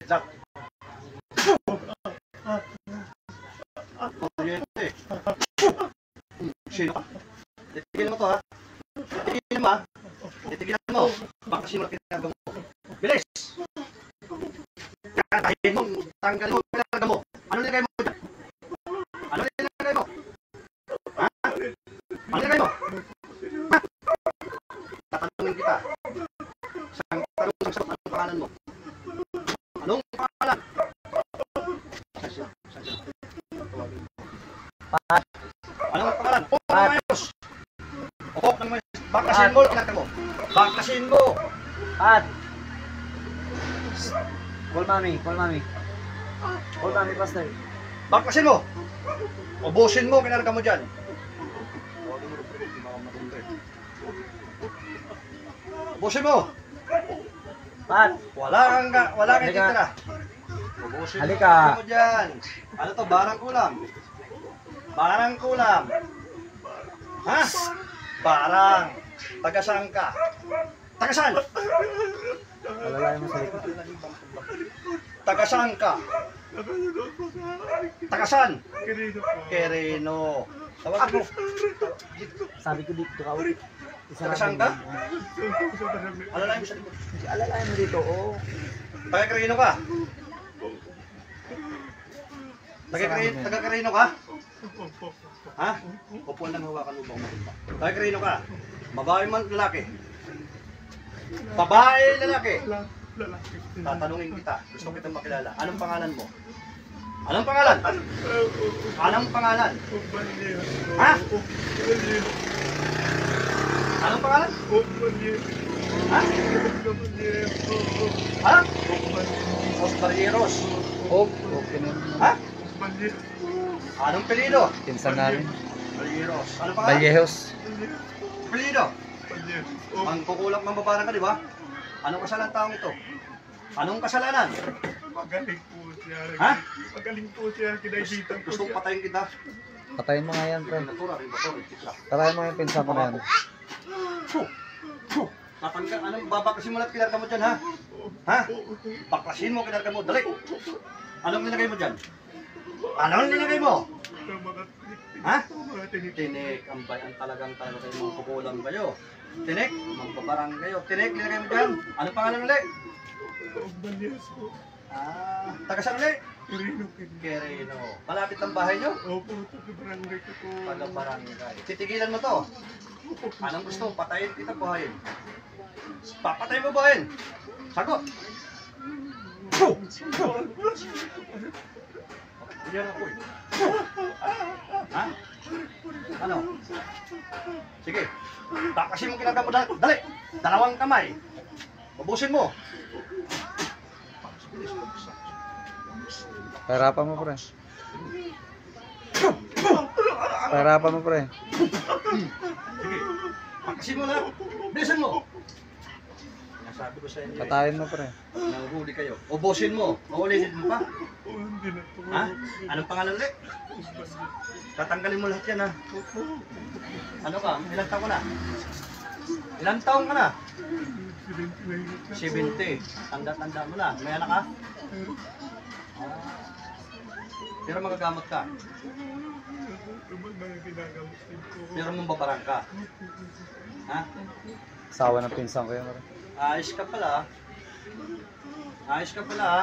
Zak. Sino ka? Titigilan mo to ha. Titigilan mo ha. Titigilan mo. Baka sino kinarga mo. Bilis! Katahin mo. Tanggalin mo kinarga mo. Ano nilagay mo dyan? Ano nilagay mo? Ha? Ano nilagay mo? Ha? Tatanungin kita. Isang tanong sa anong pangalan mo? Anong pangalan? Pat. Anong pangalan? Mayos. Bakasin mo, kinarga mo. Bakasin mo. Pat. Call mami, call mami. Call mami, pastor. Bakasin mo. Ubusin mo, kinarga mo dyan. Ubusin mo. Pat. Wala kang titira. Ubusin Halika. mo dyan. Ano to? Barang kulam. Barang kulam. Ha? Barang. Tagasaan ka. Tagasaan. Alalayan mo sa likod. Tagasaan ka. Tagasan. Quirino. Tawag mo. Sabi ko dito ka ulit. Tagasan ka? Alalayan mo sa likod. Alalayan mo dito, oh. Taga-Quirino ka? Taga-Quirino ka? Ha? Upuan lang hawakan mo ba matumba? Taga-Quirino ka? Babae man lalaki? Babae lalaki? Tatanungin kita. Gusto kitang makilala. Anong pangalan mo? Anong pangalan? Anong pangalan? Ha? Anong pangalan? Ha? Ha? Os Barrieros. Okay na. Ha? Anong pelido? Pinsan namin. Barrieros. Anong pangalan? Valjejos. Pelido? Mangkukulap ng babarang ka, di ba? Anong kasalanan taong ito? Anong kasalanan? Magaling po siya. Ha? Magaling po siya. Kinaibitan po Gustong siya. patayin kita? Patayin mo nga yan, pre. Natura, ribator, itikla. Patayin mo yung pinsan ko na yan. Tatangka, anong babakasin mo lahat kinarga mo dyan, ha? Ha? Baklasin mo kinarga mo, dali! Anong nilagay mo dyan? Anong nilagay mo? Ha? Tinik, ang talagang kayo mga kukulang kayo. Tinik, magbabarang kayo. Tinik, nilagay mo dyan. Anong pangalan ulit? Tagasan ulit? Quirino. Malapit ang bahay nyo? Opo, taga-barangay ko po. Taga-barangay. Titigilan mo to. Anong gusto? Patayin kita, buhayin. Papatayin mo, buhayin. Sagot. Diyan ako eh. Ha? Ano? Sige. Takasin mo kinarga mo. Dali. Dalawang kamay. Ubusin mo. Pahirapan mo, pre. Pahirapan mo, pre. Sige. Takasin mo na. Bilisan mo. Nasabi ko sa inyo. Patayin mo, pre. Nanghuli kayo. Ubusin mo. Maulitin mo pa. Hindi na po. Ha? Anong pangalan ulit? Tatanggalin mo lahat yan, ha? Ano ka? Ilang taon ka na? Ilang taon ka na? 70. Tanda-tanda mo na. May anak ka? Pero magagamot ka. Pero mong babarang ka. Ha? Sawa ng pinsan ko yan, pre. Ayos ka pala. Ayos ka pala, ha?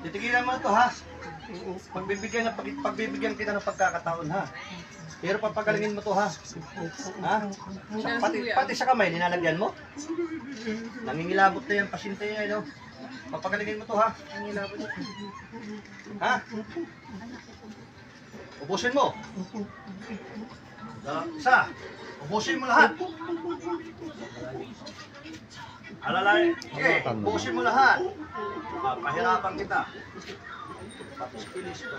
Titigilan mo na to, ha? Pagbibigyan kita ng pagkakataon, ha? Pero papagalingin mo to, ha? Ha? Pati sa kamay, nilalagyan mo? Nangingilabot na yung pasyente niya, no? Papagalingin mo to, ha? Nangingilabot niya. Ha? Ubusin mo. Isa. Ubusin mo lahat. Alalay. Okay, ubusin mo lahat. Pahirapan kita. Tapos pilis ko.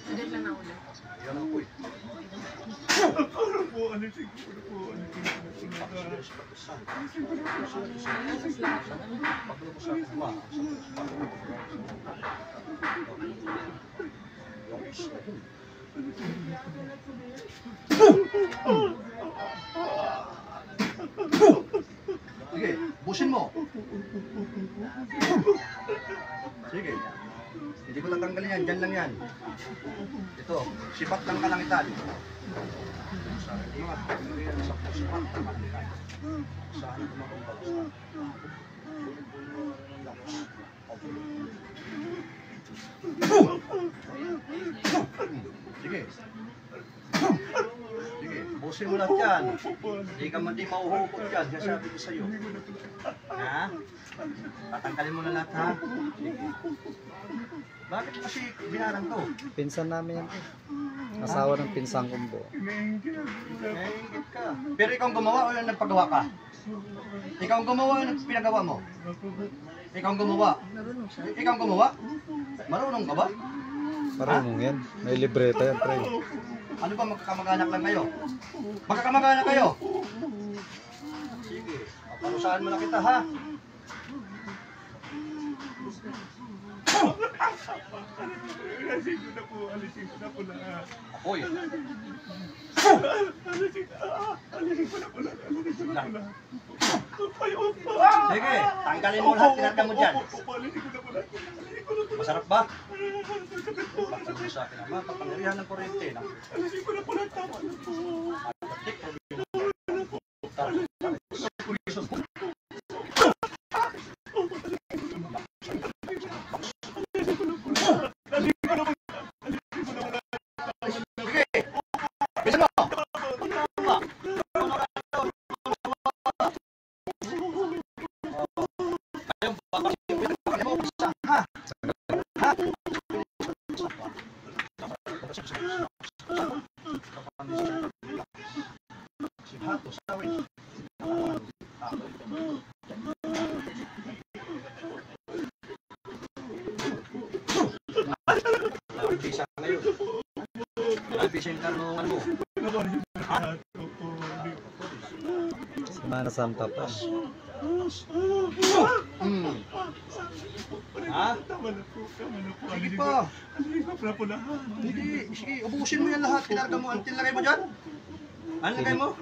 Hindi lang na ulit. Yan ang puy. Ano po? Ano siguro po? Ano Sige, busin mo. Sige. Hindi ko tatanggalin yan, dyan lang yan. Ito, sipat ng kalangitan. Sipat ng kalangitan. Saan kumakumbal? Sige. Sige, busin mo lahat yan. Hindi ka man di mauhukot yan. Sasabi ko sa'yo. Ha? Tatanggalin mo na lahat, ha? Sige. Bakit kasi binarang to? Pinsan namin yan. Asawa ng pinsang kumbo. Naingit ka. Pero ikaw ang gumawa o nagpagawa ka? Ikaw ang gumawa o pinagawa mo? Ikaw ang gumawa. Ikaw ang gumawa? Marunong ka ba? Marunong yan. May libreta yan, pre. Ano ba, magkakamag-anak lang kayo? Magkakamag-anak kayo? Sige, paparusahan mo na kita, ha? Alisin ko na po lahat. Apoy. Alisin ko na po lahat. Sige, tanggalin mo lahat, tinatang mo dyan. Alisin ko na po lahat. Masarap ba? Bakit mo sa akin naman, kapangyarihan ng kuryente. Alisin ko na po lahat. Tama na po. Bisa mo! Bisa ngayon. Bisa yung karunungan mo. Semana Santa pa. Ha? Tama na po. Sige pa. Alisin ko na po lahat. Hindi. Sige, ubusin mo yan lahat. Kinarga mo. Antil lagay mo dyan. Ano lagay mo?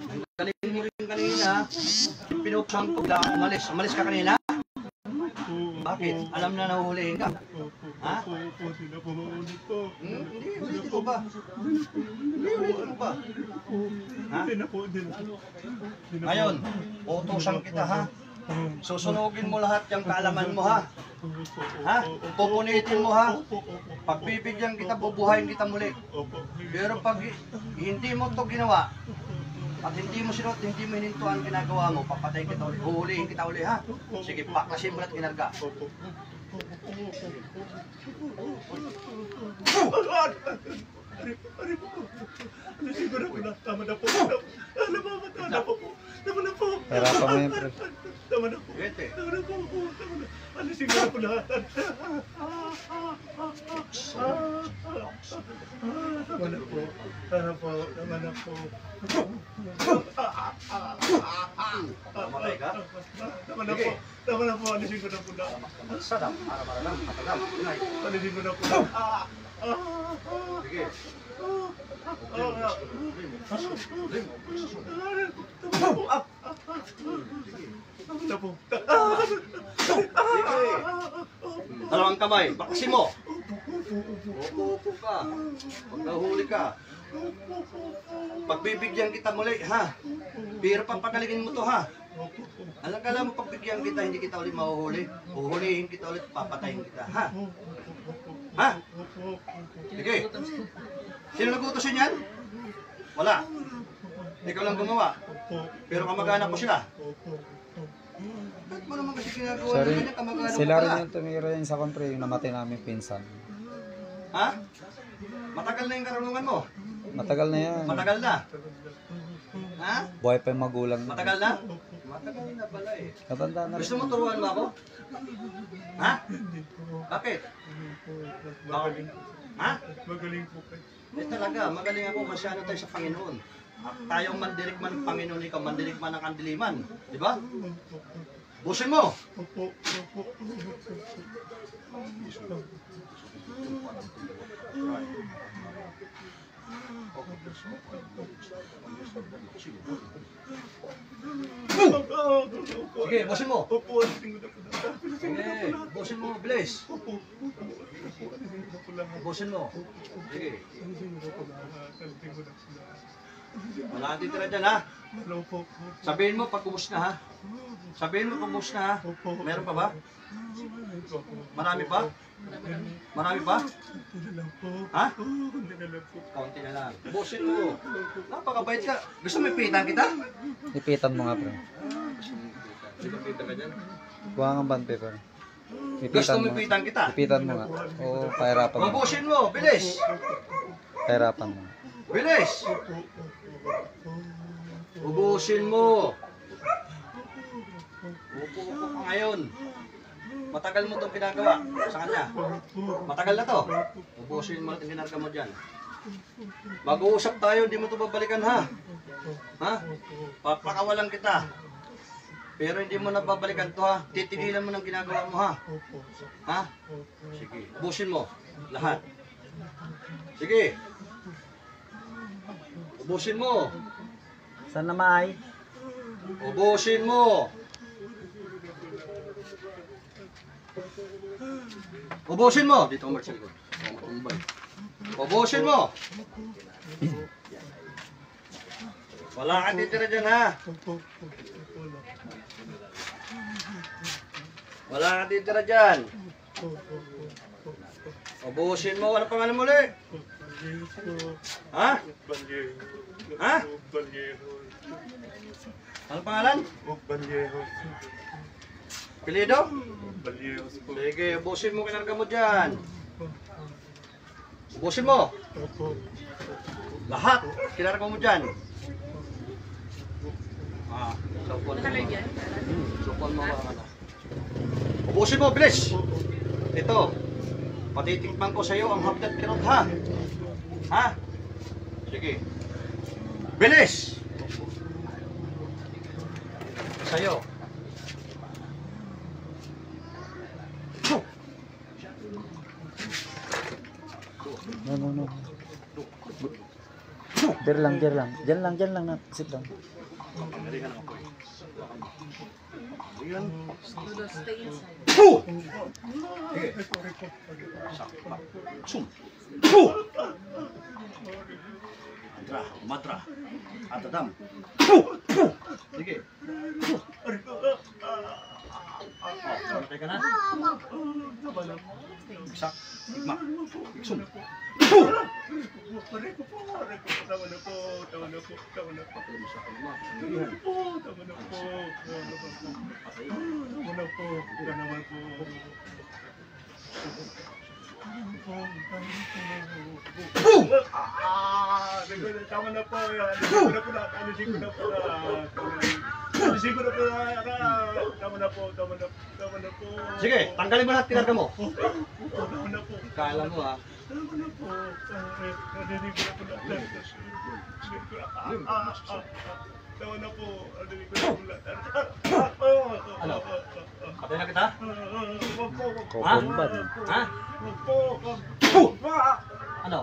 Ang galing mo rin kanina. Pinupsang ko lang. Umalis ka kanina? Bakit? Alam na nahuhulihin ka. Ha? Opo, sila po maulit po. Hindi, ulitin mo ba? Hindi, ulitin mo ba? Ha? Hindi na po. Ngayon, utusan kita, ha? Susunugin mo lahat yung kaalaman mo, ha? Ha? Pupunitin mo, ha? Pagbibigyan kita, bubuhayin kita muli. Pero pag hindi mo to ginawa, at hindi mo sinot, hindi mo hinintuan ginagawa mo, papatayin kita uli, huhulihin kita uli, ha? Sige, baklasin mo lahat kinarga. Alisin ko na po lahat. Tama na po. Tama na po. Tama na po. Hirapan mo yan, pre. Tama na po. Vete. Tama na po. Tama na. Alisin ko na po lahat. Tama na po. Tama po. Tama na po. Mamatay ka? Tama na po. Tama na po. Alisin ko na po lahat. Sadam, para lang, matagal. Tunay. Alisin ko na po lahat. Sige. Tama na po. Sige. Dalawang kamay, bakasin mo. Upo ka. Pag nahuli ka. Pagbibigyan kita muli, ha? Pero papagaligin mo to, ha? Alam mo, pagbigyan kita, hindi kita ulit mahuhuli. Uhulihin kita ulit, papatayin kita, ha? Ha? Sige. Sino nagutusin yan? Wala. Ikaw lang gumawa. Pero kamag-anak ko sila. Ba't mo naman kasi ginagawa Sorry. na ganyan, kamag-anak ko Sila rin pala? yung tumira yan sa kompre, yung namatay namin pinsan. Ha? Matagal na yung karunungan mo. Matagal na yan. Matagal na. Ha? Buhay pa yung magulang. Matagal na? Matagal na pala eh. Matanda na rin. Gusto mo turuan mo ako? Ha? Bakit? Magaling po. Ha? Magaling po kayo. Eh talaga, magaling ako kasi ano tayo sa Panginoon. At tayong mandirigman ng Panginoon, ikaw mandirigman ng kandiliman. Di ba? Busin mo! Opo. Sige, busin mo. Opo, alisin ko na po lahat. Sige, busin mo, bilis. Opo, alisin ko na po lahat. Busin mo. Sige. Alisin ko na po lahat. Alisin ko na po lahat. Wala kang titira dyan, ha? Hello po. Sabihin mo pag ubos na, ha? Sabihin mo pag ubos na, ha? Opo. Meron pa ba? Opo. Marami pa? Marami pa? Kunti na lang po. Ha? Kunti na lang po. Konti na lang. Busin mo. Napakabait ka. Gusto mo ipitan kita? Ipitan mo nga, pre. Ipitan ka dyan? Kuha nga band paper. Gusto Ipitan mo mo. ipitan kita? Ipitan mo nga. Oo, pahirapan mo. Mabusin mo, bilis! Pahirapan mo. Bilis! Ubusin mo! Upo ka ngayon. Matagal mo itong ginagawa sa kanya. Matagal na to. Ubusin mo natin ginagawa mo dyan. Mag-uusap tayo, di mo ito babalikan, ha? Ha? Papakawalan kita. Pero hindi mo na babalikan to, ha? Titigilan mo ng ginagawa mo, ha? Ha? Sige. Ubusin mo. Lahat. Sige. Ubusin mo. Saan na maay? Ubusin mo. Ubusin mo. Dito ko sa likod. Ubusin mo. Wala kang titira dyan, ha? Wala kang titira dyan. Ubusin mo. Walang pangalan mo ulit. Ha? Ha? Anong pangalan? Balyehos. Pilido? Balyehos po. Sige, ubusin mo kinarga mo dyan. Ubusin mo. Opo. Lahat. Kinarga mo dyan. Sopon mo. Nakalagay yan. Sopon mo mga ano. Ubusin mo, bilis. Ito. Patitikman ko sa iyo ang hapdat kirot, ha? Ha? Sige. Bilis! Sa'yo. No. Diyan lang. Diyan lang na. Sit down. Ayan. Do the stay inside. Puh! Sige. Sakpak. Sum. Puh! Madra. Atadam. Puh! Puh! Sige. Patay ka na? Isak. Igma. Iksum. Puh! Aray ko po. Tama na po. Tama na po. Patay mo sa kalma. Tama na po. Tama na po. Ito naman po. Puh! Tama na po. Alisin ko na po lahat. Alisin ko na po lahat. Alisin ko na po lahat. Tama na po. Tama na po. Sige, tanggalin mo lahat kinarga mo. Tama na po. Kala mo, ha? Tama na po. Alisin ko na po lahat. Tama na po. Alisin ko na po lahat. Ano? Patay na kita? Kukumban. Ha? Puh! Ano?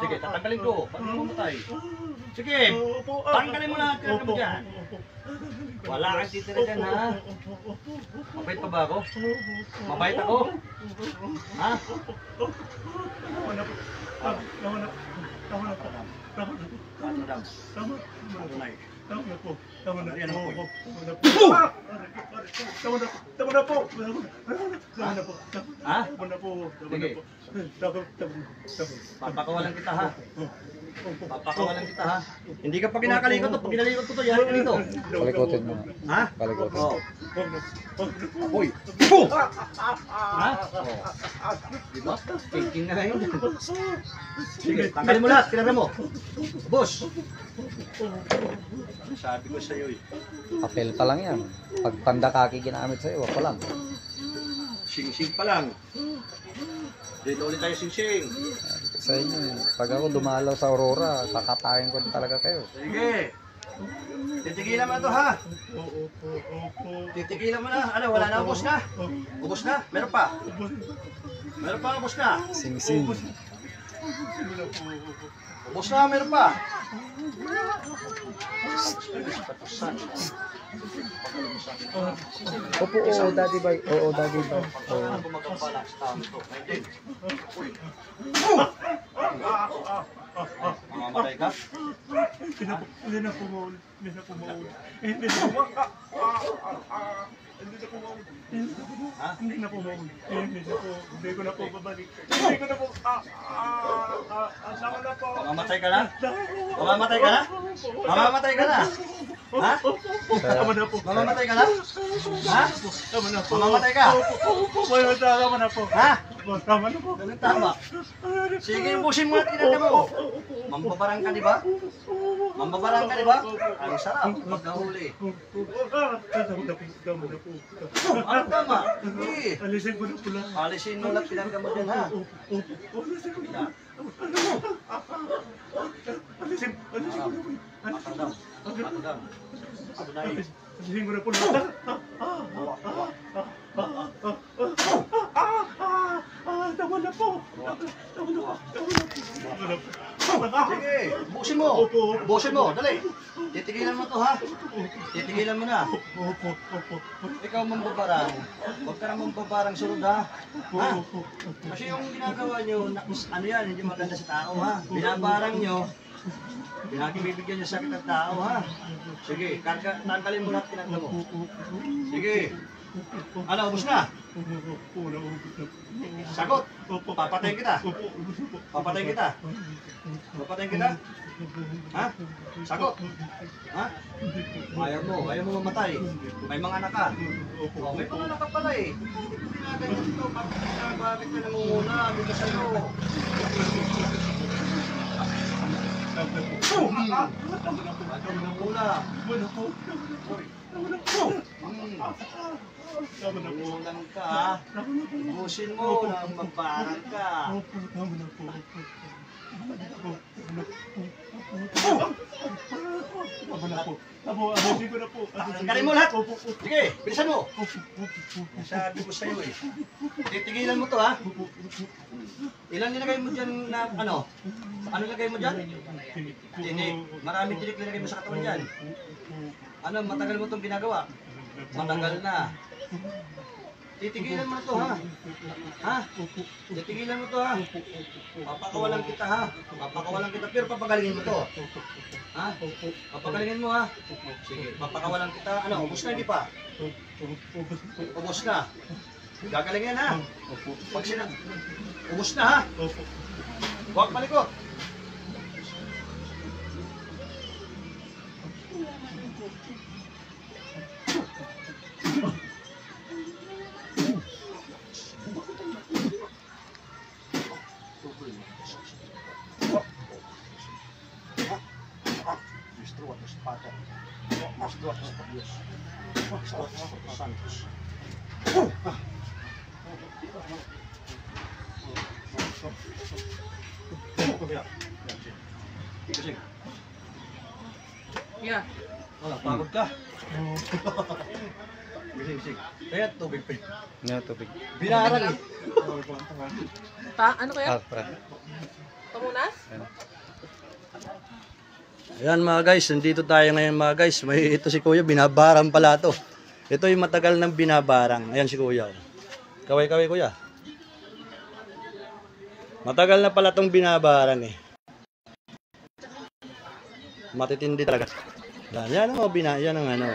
Sige, tatanggalin ko. Paano mo matay? Sige, tanggalin mo lahat kinarga mo dyan. Wala kang titira dyan, ha? Mabait pa ba ako? Mabait ako? Ha? Tama na po. Tama na po. Tama na po. Tama na po. Madam, Tama. Adonai. Tama na po. Tama na Ayan ako, po. eh. Tama na po. Tama na po. Tama na po. Tama na po. Ha? Tama na po. Tama na Sige. po. Tama. Papakawalan kita, ha? Papakawalan kita, ha? Hindi ka pa kinakalikot to. Pag kinalikot ko to, yan ka dito. Palikotin mo nga. Ha? Palikotin. Oo. Hoy! Puh! Ha? Oo. Diba? Thinking na ngayon. Sige, tanggalin mo lahat. Kinara mo. Boss! Sabi ko sa'yo, eh. Papel pa lang yan. Pag pandakaki ginamit sa'yo, wag pa lang. Sing-sing pa lang. Dito ulit tayo sing-sing. Sa inyo, pag ako dumalaw sa Aurora, kakatayin ko talaga kayo. Sige. Titigilan mo na to, ha? Opo. Titigilan mo na. Ano, wala na, ubos na? Ubos na? Meron pa? Meron pa, ubos na? Sing-sing. Ubos na, meron pa? Opo, oo, Daddy Bay. Oo, Daddy Bay. Oo. Ano gumagampalang sa tao ito? 19. Mamamatay ka? Hindi na po mauli. Ha? Hindi na po mauli. Hindi ko na po babalik. Hindi ko na po. Asawa na po. Mamamatay ka na? Mamamatay ka na? Mamamatay ka na? Ha? Tama na po. Mamamatay ka na? Ha? Tama na po. Mamamatay ka? Tama na po. Ha? Tama na po. Ganun tama. Sige, ubusin mo at kinaka mo. Mambabarang ka, di ba? Mambabarang ka, di ba? Ang sarap pag nahuli. Tama na po. Ano tama? Sige. Alisin ko na po lang. Alisin mo lang kinaka mo dyan, ha? Alisin ko na po. Makadam. Makadam. Abunay. Alisin ko na po lang. Tama na po. Sige, busin mo. Busin mo, dali. Titigilan mo to, ha? Titigilan mo na. Ikaw mambabarang. Huwag ka na mambabarang sunod, ha? Ha? Kasi yung ginagawa nyo, ano yan, hindi maganda sa tao, ha? Binabarang nyo, pinakibibigyan nyo sakit ng tao, ha? Sige, tanggalin mo lahat kinagda mo. Sige. Ano, ubos na? Sagot. Papatayin kita. Papatayin kita. Papatayin kita. Ha? Sagot. Ha? Ayaw mo mamatay. May mga anak ka. Oh, may mga anak ka pala eh. Ganyan ito. Bakit ka nangunguna? Abig ka sa'yo. Nangunan ka, ha? Ubusin mo nang magbarang ka. Tanggalin mo lahat. Sige, bilisan mo. Sabi ko sa'yo eh. Titigilan mo to, ha? Ilan nilagay mo dyan na ano? Ano nilagay mo dyan? Tinik. Maraming tinik nilagay mo sa katawan dyan. Ano, matagal mo itong ginagawa? Matagal na. Titigilan mo to, ha? Ha? Titigilan mo to, ha? Papakawalan kita, ha? Papakawalan kita, pero papagalingin mo to. Ha? Papagalingin mo, ha? Sige, papakawalan kita. Ano, ubos na, hindi pa? Ubos na. Gagalingin, ha? Pag ubos na, ha? Huwag malikot. Destruat os Pater, destruat os Dios, destruat os Santos. Gising. Yeah. Wala, pagod ka. Gising. Kaya tubig pa. Nga, tubig. Binaral eh. Ano kaya? Alfra. Pamunas? Ayan mga guys, nandito tayo ngayon mga guys. Ito si Kuya, binabarang pala to. Ito yung matagal ng binabarang. Ayan si Kuya. Kaway-kaway Kuya. Matagal na pala tong binabarang eh. Matitindi talaga. Yan ang yan ang ano.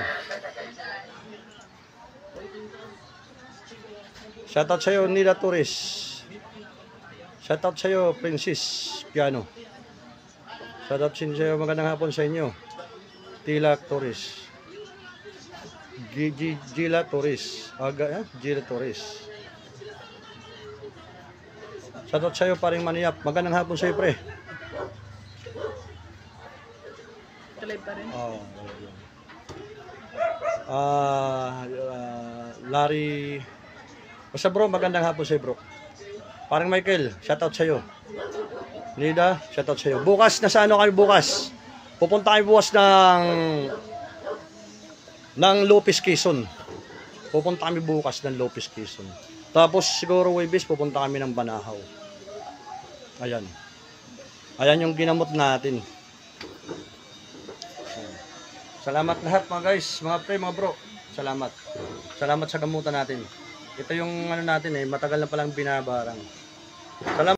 Shoutout sa'yo Nila Torres. Shoutout sa'yo Princess Piano. Shoutout sa'yo, magandang hapon sa inyo. Tila Torres. Gila Torres. Gila Torres. Shoutout sa'yo paring Maniyap. Magandang hapon sa'yo pre. Tuloy pa rin. Larry. Basta bro, magandang hapon sa'yo bro. Parang Michael, shoutout sa'yo. Nida, shoutout sa'yo. Bukas, nasa ano kami bukas? Pupunta kami bukas ng Lopez Quezon. Pupunta kami bukas ng Lopez Quezon. Tapos siguro Webes pupunta kami ng Banahaw. Ayan. Ayan yung ginamot natin. Salamat lahat mga guys, mga pre, mga bro. Salamat. Salamat sa gamutan natin. Ito yung ano natin matagal na palang binabarang. Salamat.